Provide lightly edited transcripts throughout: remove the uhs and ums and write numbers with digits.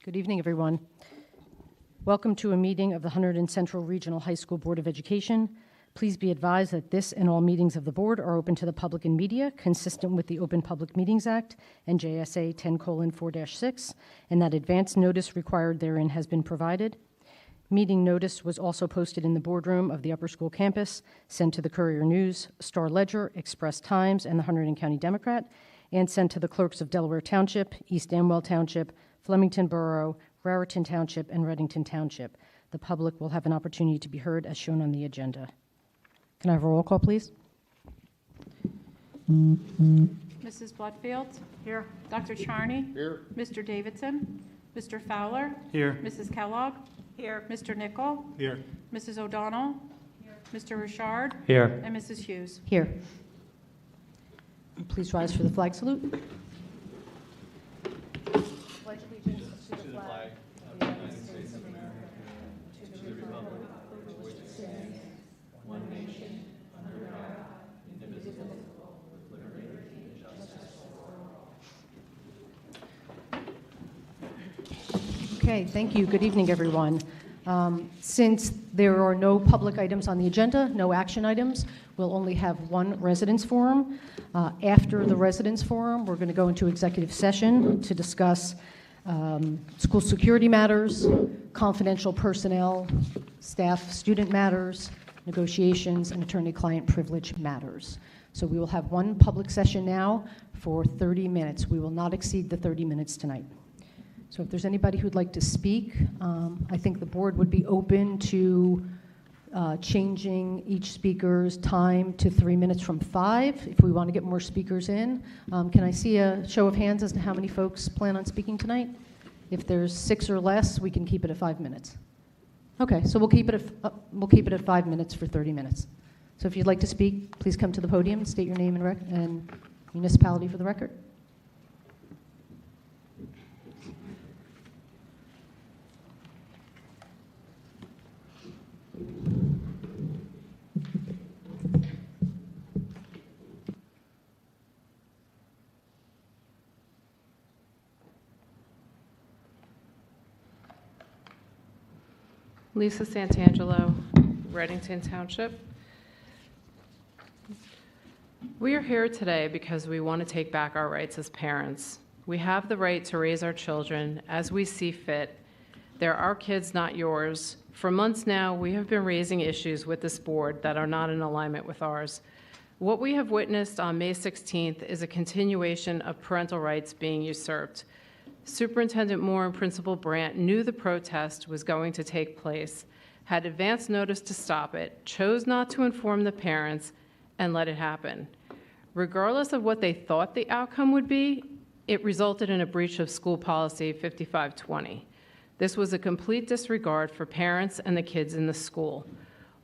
Good evening, everyone. Welcome to a meeting of the Hunterdon Central Regional High School Board of Education. Please be advised that this and all meetings of the board are open to the public and media, consistent with the Open Public Meetings Act and JSA 10:4-6, and that advance notice required therein has been provided. Meeting notice was also posted in the boardroom of the Upper School campus, sent to the Courier News, Star Ledger, Express Times, and the Hunterdon County Democrat, and sent to the clerks of Delaware Township, East Amwell Township, Flemington Borough, Raritan Township, and Reddington Township. The public will have an opportunity to be heard as shown on the agenda. Can I have a roll call, please? Mrs. Bloodfield? Here. Dr. Charney? Here. Mr. Davidson? Mr. Fowler? Here. Mrs. Kellogg? Here. Mr. Nickel? Here. Mrs. O'Donnell? Here. Mr. Richard? Here. And Mrs. Hughes. Here. Please rise for the flag salute. Pledge allegiance to the flag of the United States of America, to the republic for which it stands, one nation, under God, indivisible, with liberty and justice for all. Okay, thank you. Good evening, everyone. Since there are no public items on the agenda, no action items, we'll only have one residence forum. After the residence forum, we're going to go into executive session to discuss school security matters, confidential personnel, staff, student matters, negotiations, and attorney-client privilege matters. So we will have one public session now for 30 minutes. We will not exceed the 30 minutes tonight. So if there's anybody who'd like to speak, I think the board would be open to changing each speaker's time to 3 minutes from 5 if we want to get more speakers in. Can I see a show of hands as to how many folks plan on speaking tonight? If there's 6 or less, we can keep it at 5 minutes. Okay, so we'll keep it at 5 minutes for 30 minutes. So if you'd like to speak, please come to the podium and state your name and municipality for the record. Lisa Santangelo, Reddington Township. We are here today because we want to take back our rights as parents. We have the right to raise our children as we see fit. They're our kids, not yours. For months now, we have been raising issues with this board that are not in alignment with ours. What we have witnessed on May 16th is a continuation of parental rights being usurped. Superintendent Moore and Principal Brandt knew the protest was going to take place, had advance notice to stop it, chose not to inform the parents, and let it happen. Regardless of what they thought the outcome would be, it resulted in a breach of school policy 5520. This was a complete disregard for parents and the kids in the school.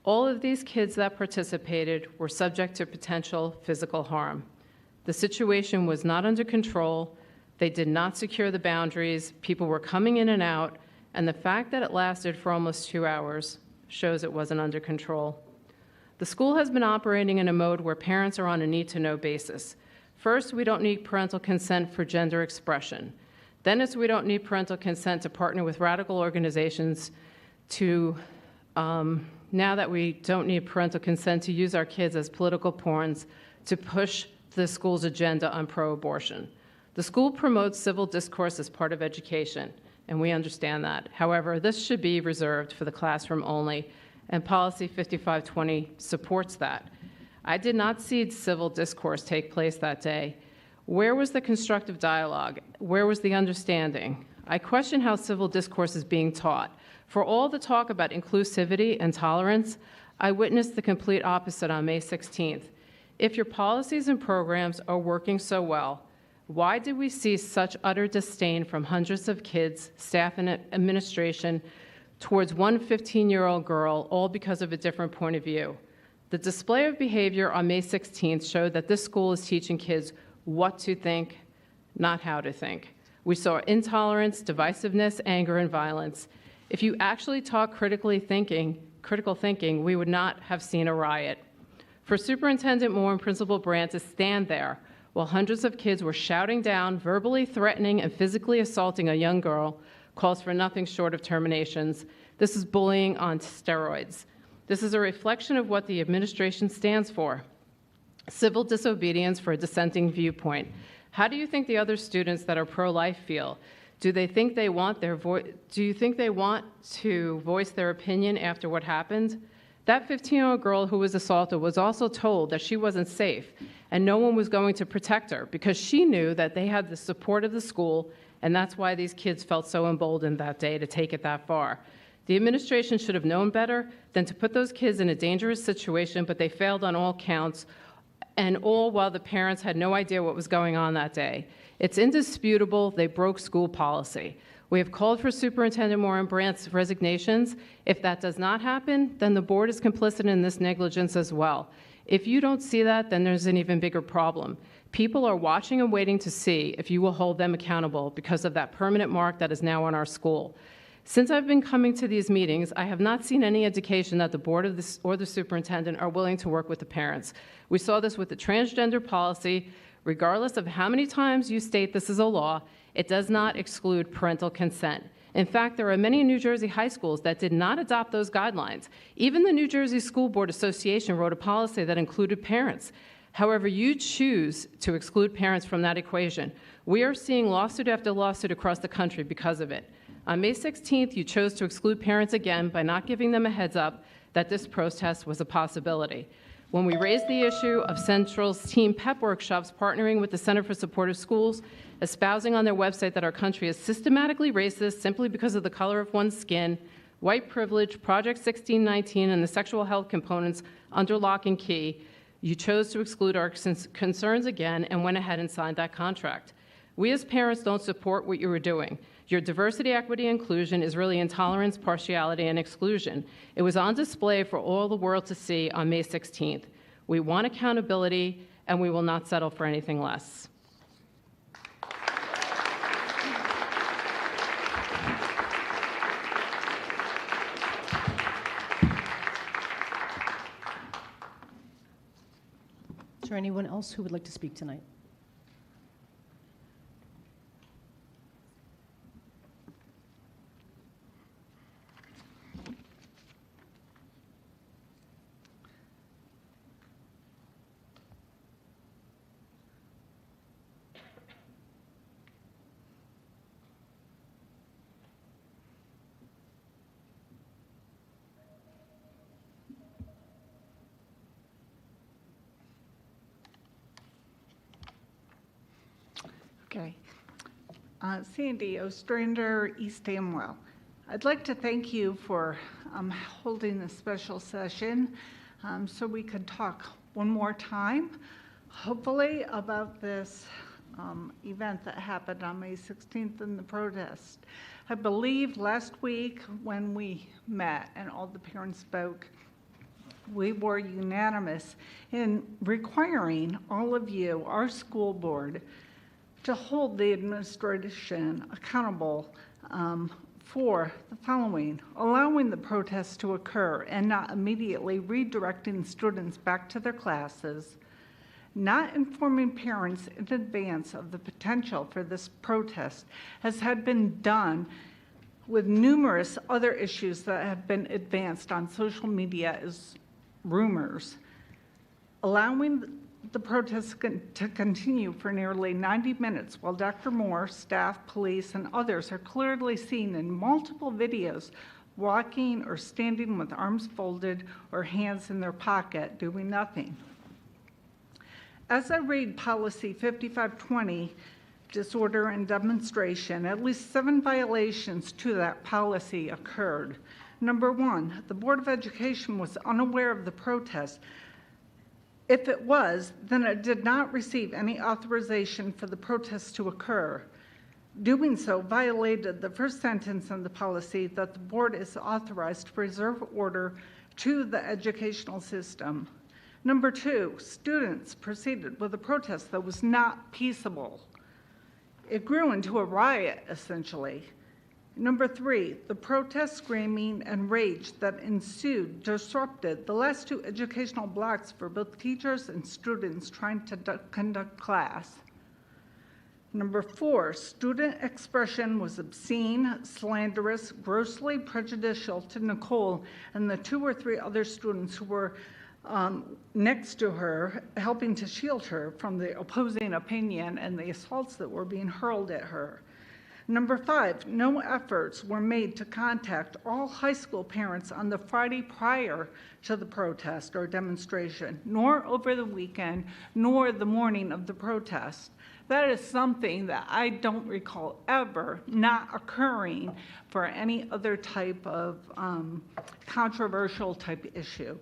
All of these kids that participated were subject to potential physical harm. The situation was not under control. They did not secure the boundaries. People were coming in and out, and the fact that it lasted for almost 2 hours shows it wasn't under control. The school has been operating in a mode where parents are on a need-to-know basis. First, we don't need parental consent for gender expression. Then it's we don't need parental consent to partner with radical organizations to, now that we don't need parental consent to use our kids as political pawns to push the school's agenda on pro-abortion. The school promotes civil discourse as part of education, and we understand that. However, this should be reserved for the classroom only, and Policy 5520 supports that. I did not see civil discourse take place that day. Where was the constructive dialogue? Where was the understanding? I question how civil discourse is being taught. For all the talk about inclusivity and tolerance, I witnessed the complete opposite on May 16th. If your policies and programs are working so well, why did we see such utter disdain from hundreds of kids, staff, and administration towards one 15-year-old girl, all because of a different point of view? The display of behavior on May 16th showed that this school is teaching kids what to think, not how to think. We saw intolerance, divisiveness, anger, and violence. If you actually taught critical thinking, we would not have seen a riot. For Superintendent Moore and Principal Brandt to stand there while hundreds of kids were shouting down, verbally threatening, and physically assaulting a young girl, calls for nothing short of terminations. This is bullying on steroids. This is a reflection of what the administration stands for: civil disobedience for a dissenting viewpoint. How do you think the other students that are pro-life feel? Do they think they want do you think they want to voice their opinion after what happened? That 15-year-old girl who was assaulted was also told that she wasn't safe and no one was going to protect her because she knew that they had the support of the school, and that's why these kids felt so emboldened that day to take it that far. The administration should have known better than to put those kids in a dangerous situation, but they failed on all counts, and all while the parents had no idea what was going on that day. It's indisputable they broke school policy. We have called for Superintendent Moran-Brandt's resignations. If that does not happen, then the board is complicit in this negligence as well. If you don't see that, then there's an even bigger problem. People are watching and waiting to see if you will hold them accountable because of that permanent mark that is now on our school. Since I've been coming to these meetings, I have not seen any indication that the board or the superintendent are willing to work with the parents. We saw this with the transgender policy. Regardless of how many times you state this is a law, it does not exclude parental consent. In fact, there are many New Jersey high schools that did not adopt those guidelines. Even the New Jersey School Board Association wrote a policy that included parents. However, you choose to exclude parents from that equation. We are seeing lawsuit after lawsuit across the country because of it. On May 16th, you chose to exclude parents again by not giving them a heads up that this protest was a possibility. When we raised the issue of Central's team pep workshops partnering with the Center for Supportive Schools, espousing on their website that our country is systematically racist simply because of the color of one's skin, white privilege, Project 1619, and the sexual health components under lock and key, you chose to exclude our concerns again and went ahead and signed that contract. We as parents don't support what you were doing. Your diversity, equity, inclusion is really intolerance, partiality, and exclusion. It was on display for all the world to see on May 16th. We want accountability, and we will not settle for anything less. Is there anyone else who would like to speak tonight? Okay. Sandy Ostrander, East Amwell. I'd like to thank you for holding this special session so we could talk one more time, hopefully, about this event that happened on May 16th in the protest. I believe last week when we met and all the parents spoke, we were unanimous in requiring all of you, our school board, to hold the administration accountable for the following: allowing the protests to occur and not immediately redirecting students back to their classes, not informing parents in advance of the potential for this protest, as had been done with numerous other issues that have been advanced on social media as rumors, allowing the protests to continue for nearly 90 minutes while Dr. Moore, staff, police, and others are clearly seen in multiple videos walking or standing with arms folded or hands in their pocket doing nothing. As I read Policy 5520, disorder and demonstration, at least 7 violations to that policy occurred. Number 1, the Board of Education was unaware of the protest. If it was, then it did not receive any authorization for the protest to occur. Doing so violated the first sentence in the policy that the board is authorized to preserve order to the educational system. Number 2, students proceeded with a protest that was not peaceable. It grew into a riot, essentially. Number 3, the protest, screaming, and rage that ensued disrupted the last 2 educational blocks for both teachers and students trying to conduct class. Number 4, student expression was obscene, slanderous, grossly prejudicial to Nicole and the 2 or 3 other students who were next to her, helping to shield her from the opposing opinion and the assaults that were being hurled at her. Number 5, no efforts were made to contact all high school parents on the Friday prior to the protest or demonstration, nor over the weekend, nor the morning of the protest. That is something that I don't recall ever not occurring for any other type of controversial type issue.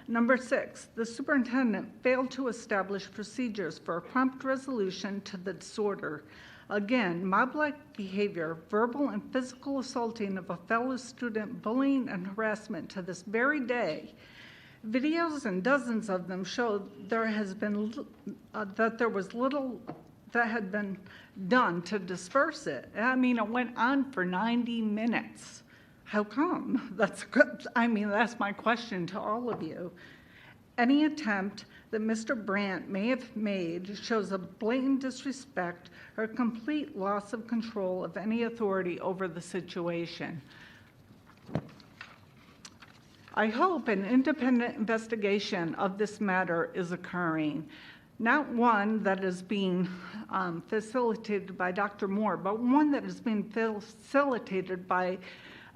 Number 6, the superintendent failed to establish procedures for a prompt resolution to the disorder. Again, mob-like behavior, verbal and physical assaulting of a fellow student, bullying and harassment to this very day. Videos and dozens of them show there has been that there was little that had been done to disperse it. I mean, it went on for 90 minutes. How come? That's my question to all of you. Any attempt that Mr. Brandt may have made shows a blatant disrespect or complete loss of control of any authority over the situation. I hope an independent investigation of this matter is occurring. Not one that is being facilitated by Dr. Moore, but one that is being facilitated by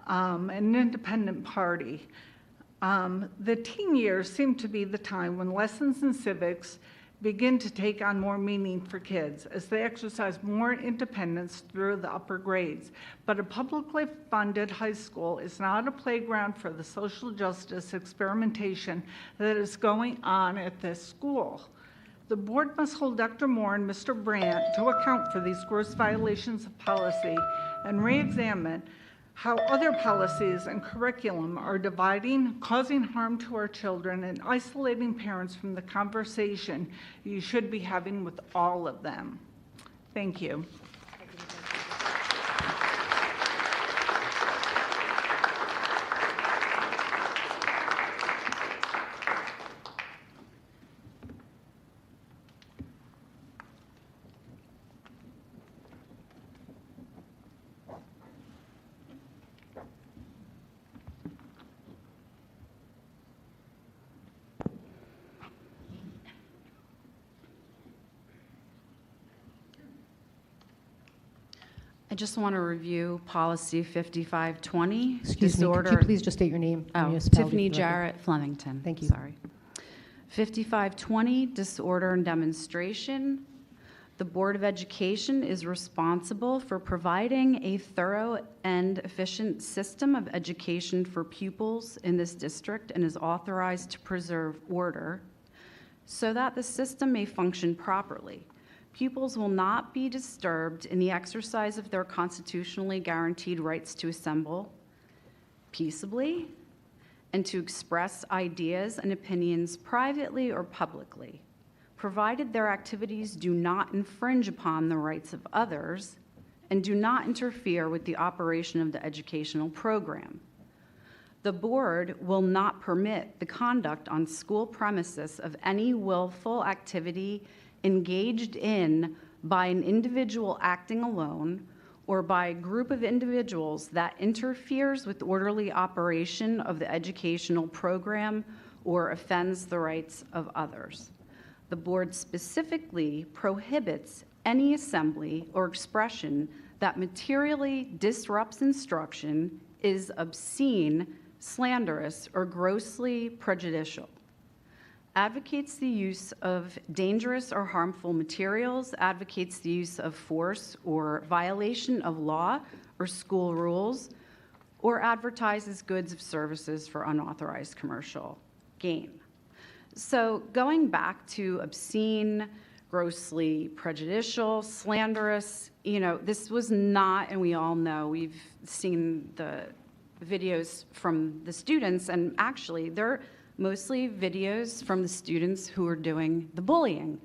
an independent party. The teen years seem to be the time when lessons in civics begin to take on more meaning for kids as they exercise more independence through the upper grades. But a publicly funded high school is not a playground for the social justice experimentation that is going on at this school. The board must hold Dr. Moore and Mr. Brandt to account for these gross violations of policy and re-examine how other policies and curriculum are dividing, causing harm to our children, and isolating parents from the conversation you should be having with all of them. Thank you. I just want to review policy 5520. Excuse me, could you please just state your name? and Oh, municipality Tiffany for the record? Jarrett Flemington. Thank you. Sorry. 5520, disorder and demonstration. The Board of Education is responsible for providing a thorough and efficient system of education for pupils in this district and is authorized to preserve order so that the system may function properly. Pupils will not be disturbed in the exercise of their constitutionally guaranteed rights to assemble peaceably and to express ideas and opinions privately or publicly, provided their activities do not infringe upon the rights of others and do not interfere with the operation of the educational program. The board will not permit the conduct on school premises of any willful activity engaged in by an individual acting alone or by a group of individuals that interferes with orderly operation of the educational program or offends the rights of others. The board specifically prohibits any assembly or expression that materially disrupts instruction, is obscene, slanderous, or grossly prejudicial. Advocates the use of dangerous or harmful materials, advocates the use of force or violation of law or school rules, or advertises goods or services for unauthorized commercial gain. So going back to obscene, grossly prejudicial, slanderous, this was not, and we all know, we've seen the videos from the students, and actually they're mostly videos from the students who are doing the bullying.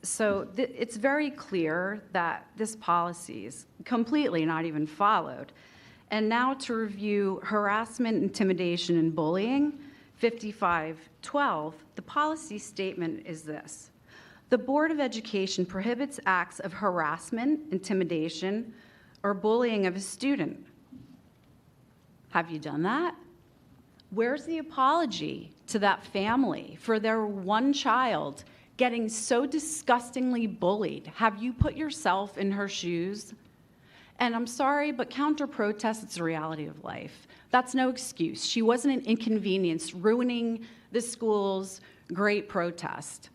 So it's very clear that this policy is completely not even followed. And now to review harassment, intimidation, and bullying, 5512, the policy statement is this. The Board of Education prohibits acts of harassment, intimidation, or bullying of a student. Have you done that? Where's the apology to that family for their one child getting so disgustingly bullied? Have you put yourself in her shoes? And I'm sorry, but counter-protest, it's a reality of life. That's no excuse. She wasn't an inconvenience ruining the school's great protest.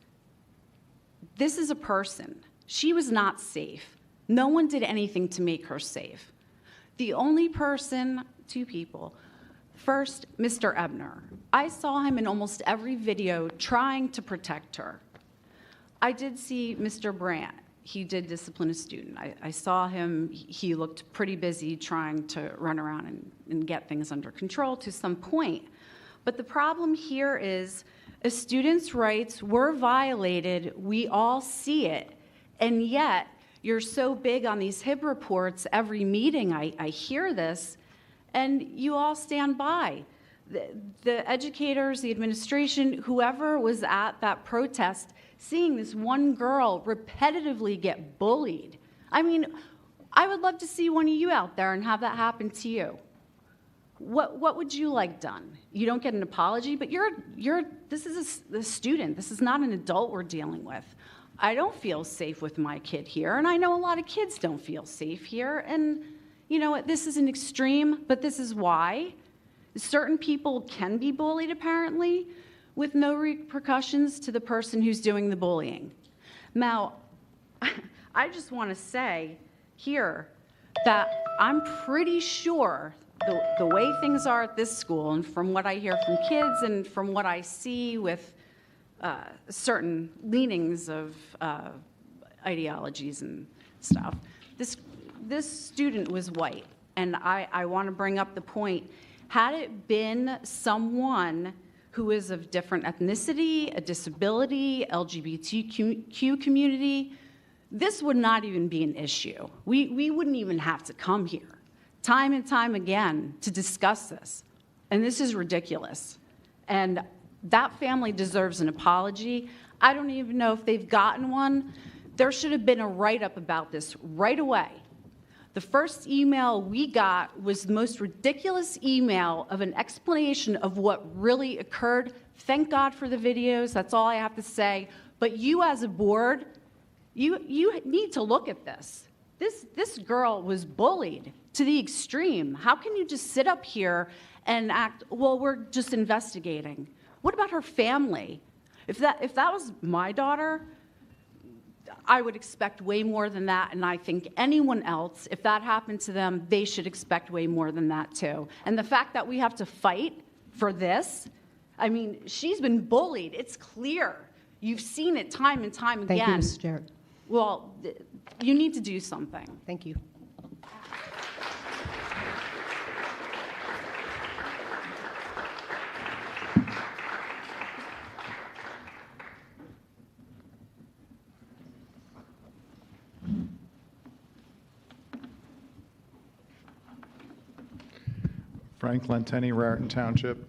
This is a person. She was not safe. No one did anything to make her safe. The only person, two people. First, Mr. Ebner. I saw him in almost every video trying to protect her. I did see Mr. Brandt. He did discipline a student. I saw him. He looked pretty busy trying to run around and get things under control to some point. But the problem here is a student's rights were violated. We all see it. And yet, you're so big on these HIB reports. Every meeting I hear this, and you all stand by. The educators, the administration, whoever was at that protest, seeing this one girl repetitively get bullied. I mean, I would love to see one of you out there and have that happen to you. What would you like done? You don't get an apology, but this is a student. This is not an adult we're dealing with. I don't feel safe with my kid here, and I know a lot of kids don't feel safe here, and you know what, this is an extreme, but this is why. Certain people can be bullied, apparently, with no repercussions to the person who's doing the bullying. Now, I just want to say here that I'm pretty sure the way things are at this school, and from what I hear from kids and from what I see with certain leanings of ideologies and stuff, this student was white. And I want to bring up the point, had it been someone who is of different ethnicity, a disability, LGBTQ community, this would not even be an issue. We wouldn't even have to come here time and time again to discuss this. And this is ridiculous. And that family deserves an apology. I don't even know if they've gotten one. There should have been a write-up about this right away. The first email we got was the most ridiculous email of an explanation of what really occurred. Thank God for the videos, that's all I have to say. But you as a board, you need to look at this. This girl was bullied to the extreme. How can you just sit up here and act, well, we're just investigating? What about her family? If that was my daughter, I would expect way more than that, and I think anyone else, if that happened to them, they should expect way more than that too. And the fact that we have to fight for this, I mean, she's been bullied. It's clear. You've seen it time and time again. Thank you, Mrs. Jarrett. Well, you need to do something. Thank you. Frank Lentenny, Raritan Township.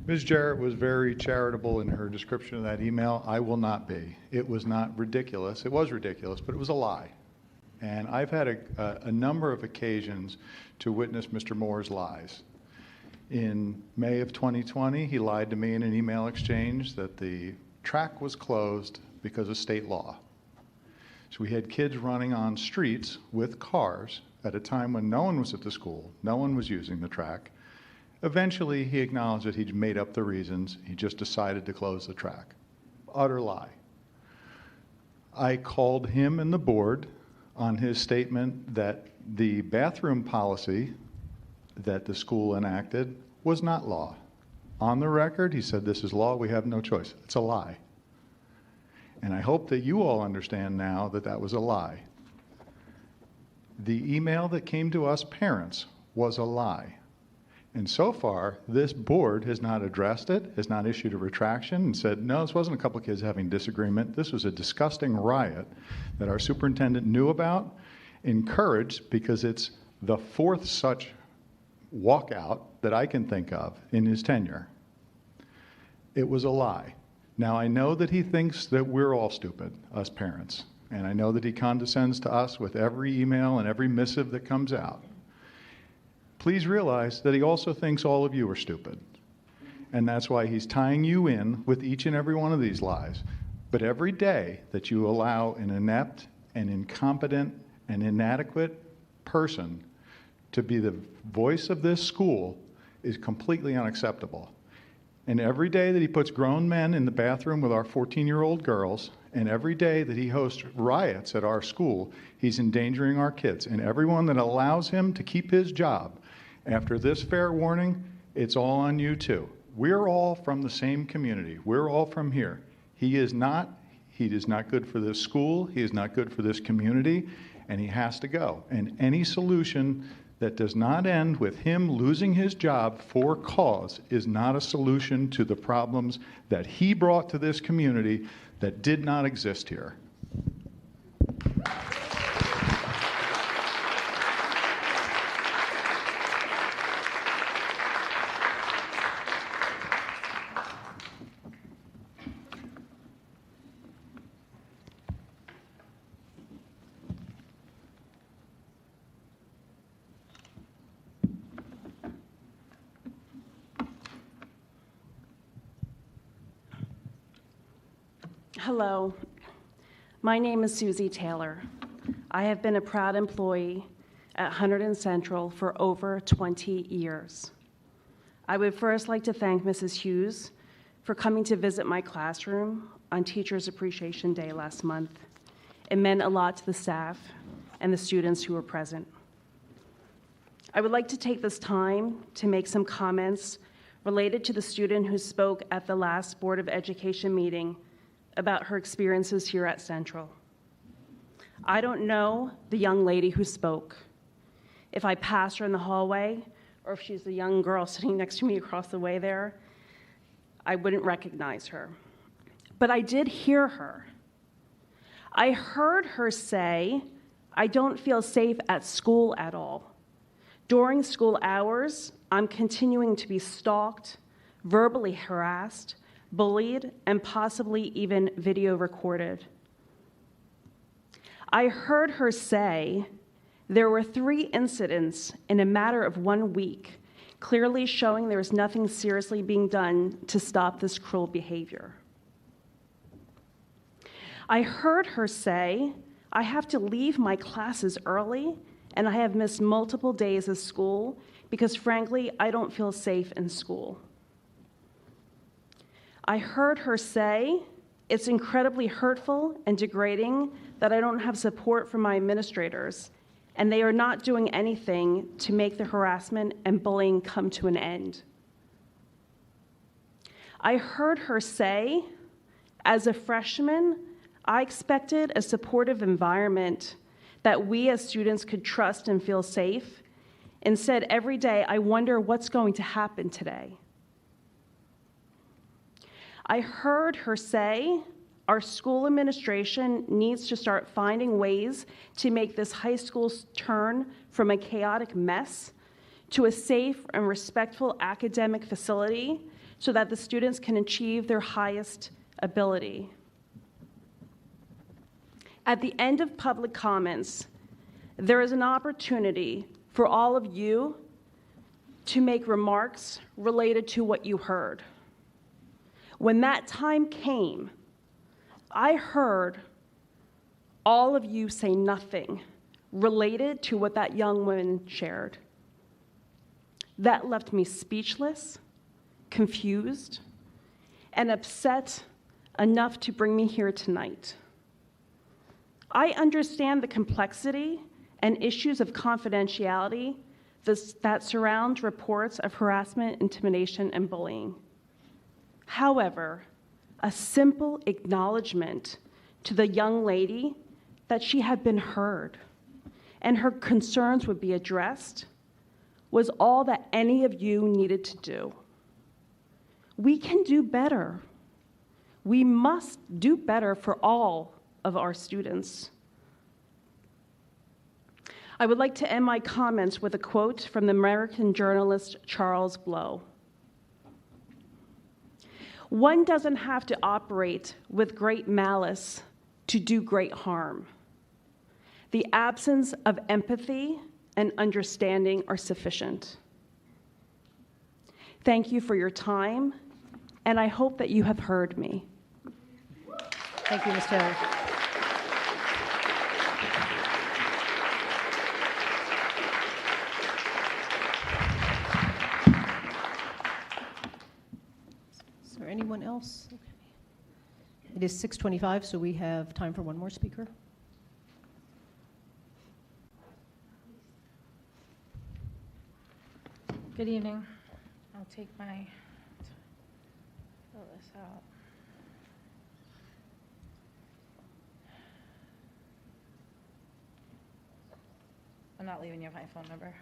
Ms. Jarrett was very charitable in her description of that email. I will not be. It was not ridiculous. It was ridiculous, but it was a lie. And I've had a number of occasions to witness Mr. Moore's lies. In May of 2020, he lied to me in an email exchange that the track was closed because of state law. So we had kids running on streets with cars at a time when no one was at the school, no one was using the track. Eventually, he acknowledged that he'd made up the reasons. He just decided to close the track. Utter lie. I called him and the board on his statement that the bathroom policy that the school enacted was not law. On the record, he said, this is law, we have no choice. It's a lie. And I hope that you all understand now that that was a lie. The email that came to us parents was a lie. And so far, this board has not addressed it, has not issued a retraction and said, no, this wasn't a couple of kids having disagreement. This was a disgusting riot that our superintendent knew about, encouraged, because it's the fourth such walkout that I can think of in his tenure. It was a lie. Now, I know that he thinks that we're all stupid, us parents, and I know that he condescends to us with every email and every missive that comes out. Please realize that he also thinks all of you are stupid. And that's why he's tying you in with each and every one of these lies. But every day that you allow an inept and incompetent and inadequate person to be the voice of this school is completely unacceptable. And every day that he puts grown men in the bathroom with our 14-year-old girls, and every day that he hosts riots at our school, he's endangering our kids. And everyone that allows him to keep his job, after this fair warning, it's all on you too. We're all from the same community. We're all from here. He is not good for this school. He is not good for this community, and he has to go. And any solution that does not end with him losing his job for cause is not a solution to the problems that he brought to this community that did not exist here. Hello, my name is Susie Taylor. I have been a proud employee at Hunterdon Central for over 20 years. I would first like to thank Mrs. Hughes for coming to visit my classroom on Teachers Appreciation Day last month. It meant a lot to the staff and the students who were present. I would like to take this time to make some comments related to the student who spoke at the last Board of Education meeting about her experiences here at Central. I don't know the young lady who spoke. If I passed her in the hallway, or if she's the young girl sitting next to me across the way there, I wouldn't recognize her. But I did hear her. I heard her say, "I don't feel safe at school at all. During school hours, I'm continuing to be stalked, verbally harassed, bullied, and possibly even video recorded." I heard her say there were 3 incidents in a matter of 1 week, clearly showing there was nothing seriously being done to stop this cruel behavior. I heard her say, "I have to leave my classes early, and I have missed multiple days of school because, frankly, I don't feel safe in school." I heard her say, "It's incredibly hurtful and degrading that I don't have support from my administrators, and they are not doing anything to make the harassment and bullying come to an end." I heard her say, "As a freshman, I expected a supportive environment that we as students could trust and feel safe. Instead, every day I wonder what's going to happen today." I heard her say, "Our school administration needs to start finding ways to make this high school turn from a chaotic mess to a safe and respectful academic facility so that the students can achieve their highest ability." At the end of public comments, there is an opportunity for all of you to make remarks related to what you heard. When that time came, I heard all of you say nothing related to what that young woman shared. That left me speechless, confused, and upset enough to bring me here tonight. I understand the complexity and issues of confidentiality that surround reports of harassment, intimidation, and bullying. However, a simple acknowledgement to the young lady that she had been heard and her concerns would be addressed was all that any of you needed to do. We can do better. We must do better for all of our students. I would like to end my comments with a quote from the American journalist Charles Blow. One doesn't have to operate with great malice to do great harm. The absence of empathy and understanding are sufficient. Thank you for your time, and I hope that you have heard me. Thank you, Ms. Taylor. Is there anyone else? Okay. It is 6:25, so we have time for one more speaker. Good evening. I'll take my, fill this out. I'm not leaving you my phone number.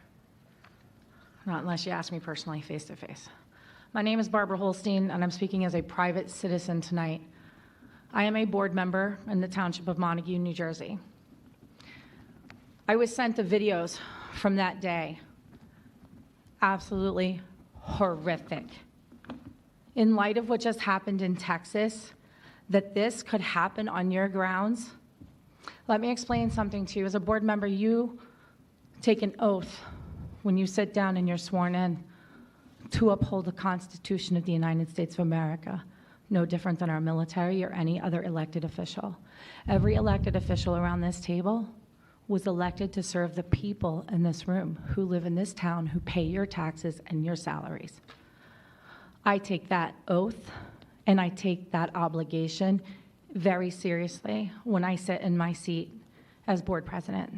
Not unless you ask me personally, face to face. My name is Barbara Holstein, and I'm speaking as a private citizen tonight. I am a board member in the Township of Montague, New Jersey. I was sent the videos from that day. Absolutely horrific. In light of what just happened in Texas, that this could happen on your grounds, let me explain something to you. As a board member, you take an oath when you sit down and you're sworn in to uphold the Constitution of the United States of America, no different than our military or any other elected official. Every elected official around this table was elected to serve the people in this room who live in this town, who pay your taxes and your salaries. I take that oath and I take that obligation very seriously when I sit in my seat as board president.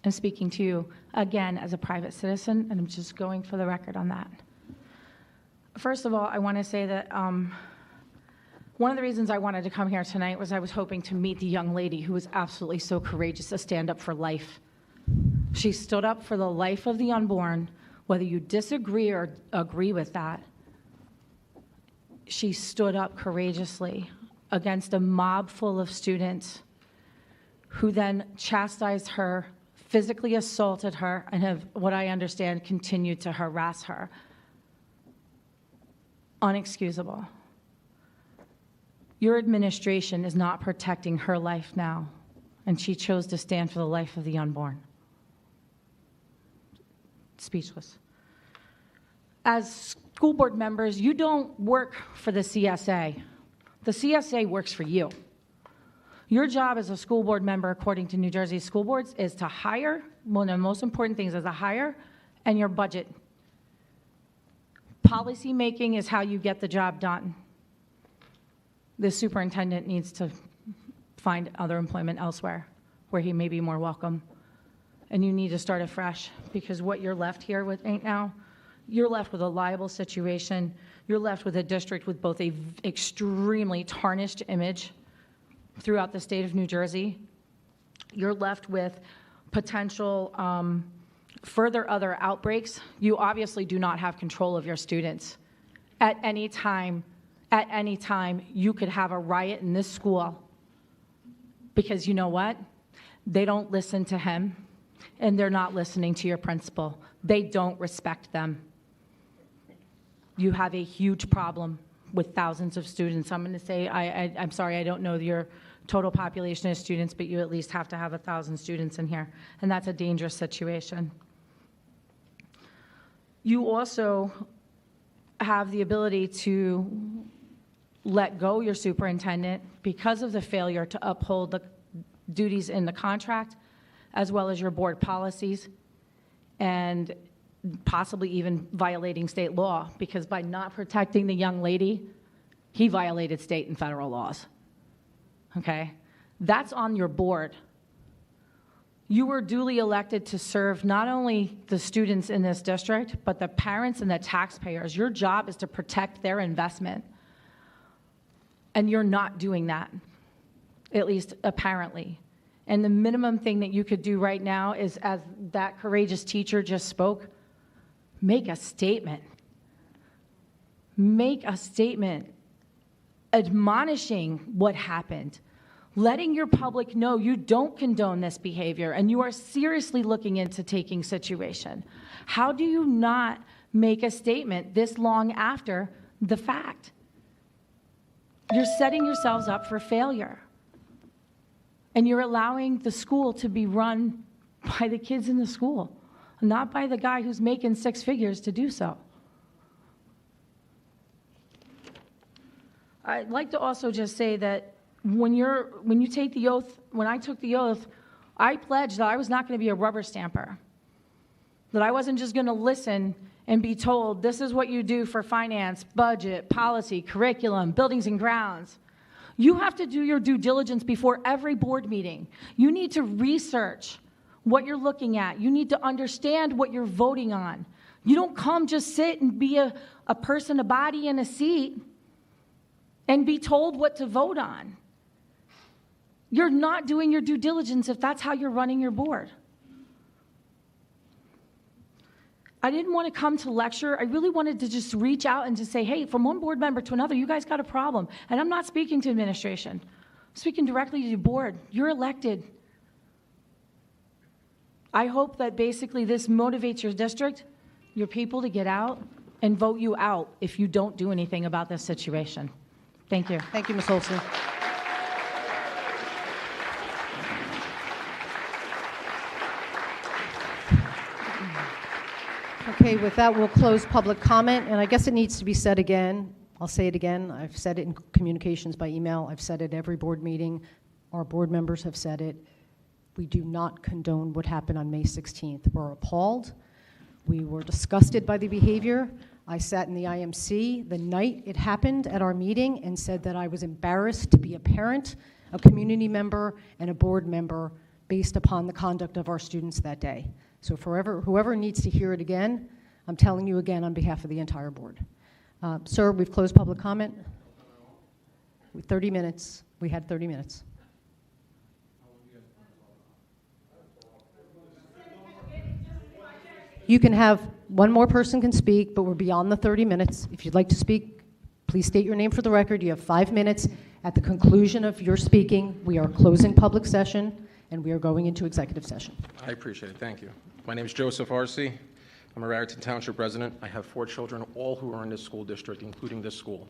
I'm speaking to you again as a private citizen, and I'm just going for the record on that. First of all, I want to say that one of the reasons I wanted to come here tonight was I was hoping to meet the young lady who was absolutely so courageous to stand up for life. She stood up for the life of the unborn, whether you disagree or agree with that. She stood up courageously against a mob full of students who then chastised her, physically assaulted her, and have, what I understand, continued to harass her. Unexcusable. Your administration is not protecting her life now, and she chose to stand for the life of the unborn. Speechless. As school board members, you don't work for the CSA. The CSA works for you. Your job as a school board member, according to New Jersey school boards, is to hire. One of the most important things is to hire and your budget. Policy making is how you get the job done. The superintendent needs to find other employment elsewhere where he may be more welcome. And you need to start afresh, because what you're left here with ain't now, you're left with a liable situation. You're left with a district with both a extremely tarnished image throughout the state of New Jersey. You're left with potential further other outbreaks. You obviously do not have control of your students. At any time, you could have a riot in this school, because you know what? They don't listen to him, and they're not listening to your principal. They don't respect them. You have a huge problem with thousands of students. I'm going to say, I'm sorry, I don't know your total population of students, but you at least have to have 1,000 students in here, and that's a dangerous situation. You also have the ability to let go your superintendent because of the failure to uphold the duties in the contract, as well as your board policies, and possibly even violating state law, because by not protecting the young lady, he violated state and federal laws. Okay? That's on your board. You were duly elected to serve not only the students in this district, but the parents and the taxpayers. Your job is to protect their investment. And you're not doing that, at least apparently. And the minimum thing that you could do right now is, as that courageous teacher just spoke, make a statement. Make a statement admonishing what happened, letting your public know you don't condone this behavior and you are seriously looking into taking situation. How do you not make a statement this long after the fact? You're setting yourselves up for failure. And you're allowing the school to be run by the kids in the school, not by the guy who's making six figures to do so. I'd like to also just say that when you take the oath, when I took the oath, I pledged that I was not going to be a rubber stamper, that I wasn't just going to listen and be told, this is what you do for finance, budget, policy, curriculum, buildings and grounds. You have to do your due diligence before every board meeting. You need to research what you're looking at. You need to understand what you're voting on. You don't come just sit and be a person, a body in a seat and be told what to vote on. You're not doing your due diligence if that's how you're running your board. I didn't want to come to lecture. I really wanted to just reach out and just say, hey, from one board member to another, you guys got a problem. And I'm not speaking to administration. I'm speaking directly to the board. You're elected. I hope that basically this motivates your district, your people to get out and vote you out if you don't do anything about this situation. Thank you. Thank you, Ms. Olson. Okay, with that, we'll close public comment, and I guess it needs to be said again. I'll say it again. I've said it in communications by email. I've said it every board meeting. Our board members have said it. We do not condone what happened on May 16th. We're appalled. We were disgusted by the behavior. I sat in the IMC the night it happened at our meeting and said that I was embarrassed to be a parent, a community member, and a board member based upon the conduct of our students that day. So whoever needs to hear it again, I'm telling you again on behalf of the entire board. Sir, we've closed public comment. 30 minutes. We had 30 minutes. You can have one more person can speak, but we're beyond the 30 minutes. If you'd like to speak, please state your name for the record. You have 5 minutes. At the conclusion of your speaking, we are closing public session, and we are going into executive session. I appreciate it. Thank you. My name is Joseph Arce. I'm a Raritan Township resident. I have 4 children, all who are in this school district, including this school.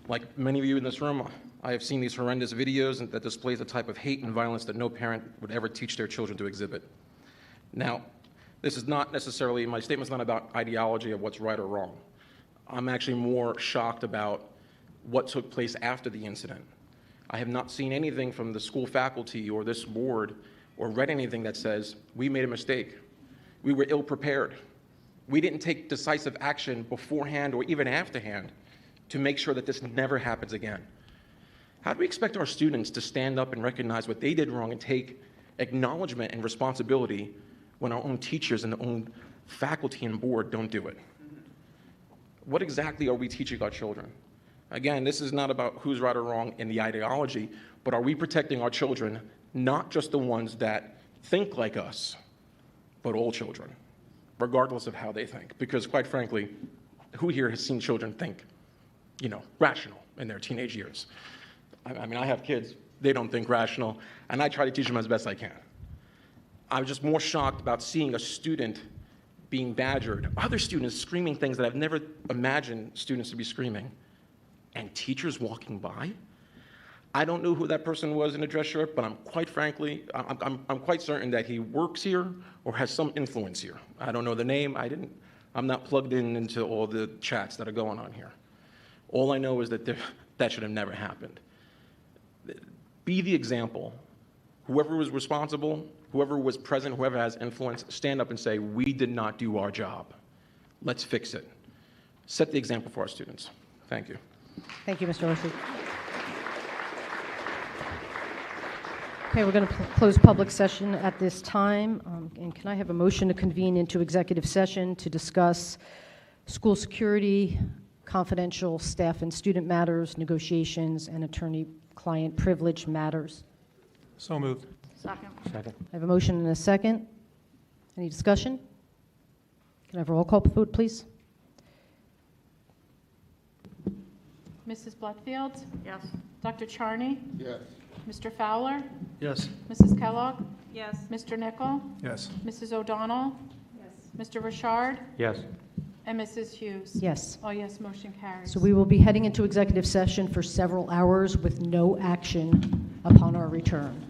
Like many of you in this room, I have seen these horrendous videos that displays the type of hate and violence that no parent would ever teach their children to exhibit. Now, this is not necessarily, my statement's not about ideology of what's right or wrong. I'm actually more shocked about what took place after the incident. I have not seen anything from the school faculty or this board or read anything that says we made a mistake. We were ill-prepared. We didn't take decisive action beforehand or even afterhand to make sure that this never happens again. How do we expect our students to stand up and recognize what they did wrong and take acknowledgement and responsibility when our own teachers and the own faculty and board don't do it? What exactly are we teaching our children? Again, this is not about who's right or wrong in the ideology, but are we protecting our children, not just the ones that think like us, but all children, regardless of how they think? Because quite frankly, who here has seen children think, rational in their teenage years? I mean, I have kids, they don't think rational, and I try to teach them as best I can. I was just more shocked about seeing a student being badgered, other students screaming things that I've never imagined students to be screaming, and teachers walking by. I don't know who that person was in a dress shirt, but I'm quite certain that he works here or has some influence here. I don't know the name. I'm not plugged into all the chats that are going on here. All I know is that that should have never happened. Be the example. Whoever was responsible, whoever was present, whoever has influence, stand up and say, we did not do our job. Let's fix it. Set the example for our students. Thank you. Thank you, Mr. Orsi. Okay, we're going to close public session at this time. And can I have a motion to convene into executive session to discuss school security, confidential staff and student matters, negotiations, and attorney-client privilege matters? So moved. Second. Second. I have a motion and a second. Any discussion? Can I have a roll call vote, please? Mrs. Bletfield? Yes. Dr. Charney? Yes. Mr. Fowler? Yes. Mrs. Kellogg? Yes. Mr. Nickel? Yes. Mrs. O'Donnell? Yes. Mr. Richard? Yes. And Mrs. Hughes? Yes. All yes, motion carries. So we will be heading into executive session for several hours with no action upon our return.